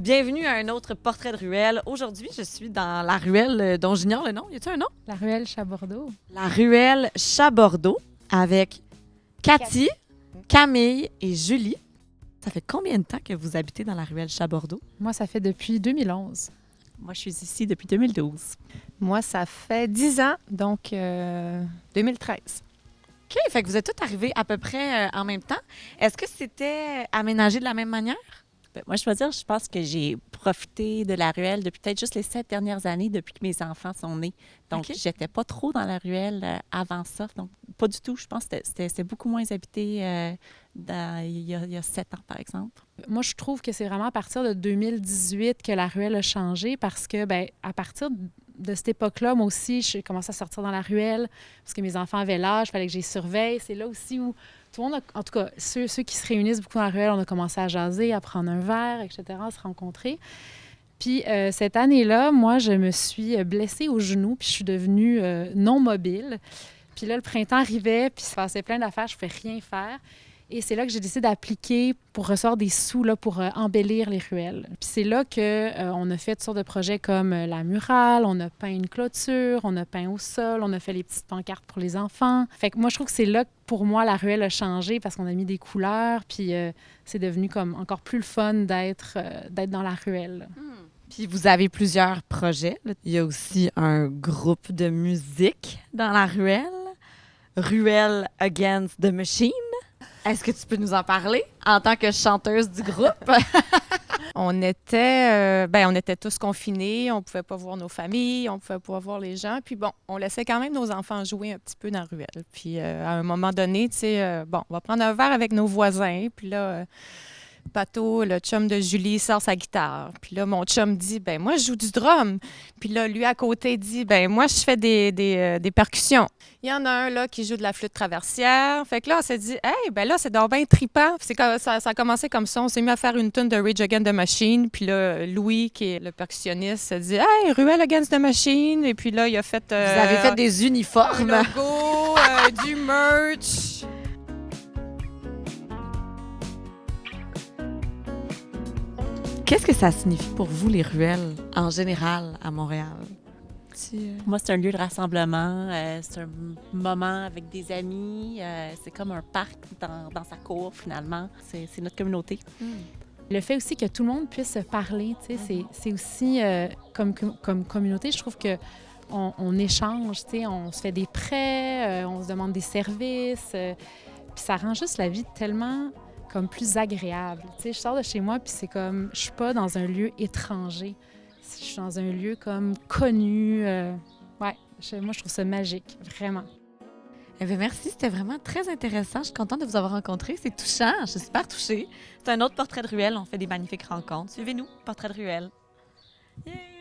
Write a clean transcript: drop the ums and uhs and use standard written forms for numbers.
Bienvenue à un autre portrait de ruelle. Aujourd'hui, je suis dans la ruelle dont j'ignore le nom. Y a-t-il un nom? La ruelle Chat-Bordeaux. La ruelle Chat-Bordeaux avec Cathy, Camille et Julie. Ça fait combien de temps que vous habitez dans la ruelle Chat-Bordeaux? Moi, ça fait depuis 2011. Moi, je suis ici depuis 2012. Moi, ça fait 10 ans, donc 2013. OK, fait que vous êtes tous arrivés à peu près en même temps. Est-ce que c'était aménagé de la même manière? Ben, moi, je pense que j'ai profité de la ruelle depuis peut-être juste les 7 dernières années, depuis que mes enfants sont nés. Donc, OK. j'étais pas trop dans la ruelle avant ça. Donc, pas du tout. Je pense que c'était beaucoup moins habité il y a 7 ans, par exemple. Moi, je trouve que c'est vraiment à partir de 2018 que la ruelle a changé parce que, à partir de cette époque-là, moi aussi, j'ai commencé à sortir dans la ruelle parce que mes enfants avaient l'âge, il fallait que je les surveille. C'est là aussi où tout le monde, en tout cas, ceux qui se réunissent beaucoup dans la ruelle, on a commencé à jaser, à prendre un verre, etc., à se rencontrer. Puis cette année-là, moi, je me suis blessée au genou, puis je suis devenue non mobile. Puis là, le printemps arrivait, puis il se passait plein d'affaires, je ne pouvais rien faire. Et c'est là que j'ai décidé d'appliquer pour recevoir des sous là, pour embellir les ruelles. Puis c'est là qu'on a fait toutes sortes de projets comme la murale, on a peint une clôture, on a peint au sol, on a fait les petites pancartes pour les enfants. Fait que moi, je trouve que c'est là que pour moi, la ruelle a changé parce qu'on a mis des couleurs, puis c'est devenu comme encore plus le fun d'être dans la ruelle. Puis vous avez plusieurs projets. Il y a aussi un groupe de musique dans la ruelle. Ruelle Against the Machine. Est-ce que tu peux nous en parler en tant que chanteuse du groupe? On était tous confinés, on pouvait pas voir nos familles, on pouvait pas voir les gens. Puis bon, on laissait quand même nos enfants jouer un petit peu dans la ruelle. Puis à un moment donné, tu sais, on va prendre un verre avec nos voisins. Puis là, Pato, le chum de Julie, sort sa guitare. Puis là, mon chum dit, ben moi, je joue du drum. Puis là, lui, à côté, dit, ben moi, je fais des percussions. Il y en a un, là, qui joue de la flûte traversière. Fait que là, on s'est dit, hey, ben là, c'est donc bien trippant. Ça a commencé comme ça. On s'est mis à faire une tune de Rage Against the Machine. Puis là, Louis, qui est le percussionniste, s'est dit, hey, Ruelle Against the Machine. Et puis là, il a fait... Vous avez fait des un uniformes. logo, du merch. Qu'est-ce que ça signifie pour vous, les ruelles, en général, à Montréal? Pour moi, c'est un lieu de rassemblement. C'est un moment avec des amis. C'est comme un parc dans sa cour, finalement. C'est notre communauté. Le fait aussi que tout le monde puisse se parler, tu sais, c'est aussi comme communauté, je trouve que on échange, tu sais, on se fait des prêts, on se demande des services, puis ça rend juste la vie tellement comme plus agréable. Tu sais, je sors de chez moi puis c'est comme je suis pas dans un lieu étranger, je suis dans un lieu comme connu. Moi je trouve ça magique, vraiment. Eh bien, merci, c'était vraiment très intéressant. Je suis contente de vous avoir rencontré. C'est touchant, je suis super touchée. C'est un autre portrait de ruelle. On fait des magnifiques rencontres. Suivez-nous, portrait de ruelle. Yeah!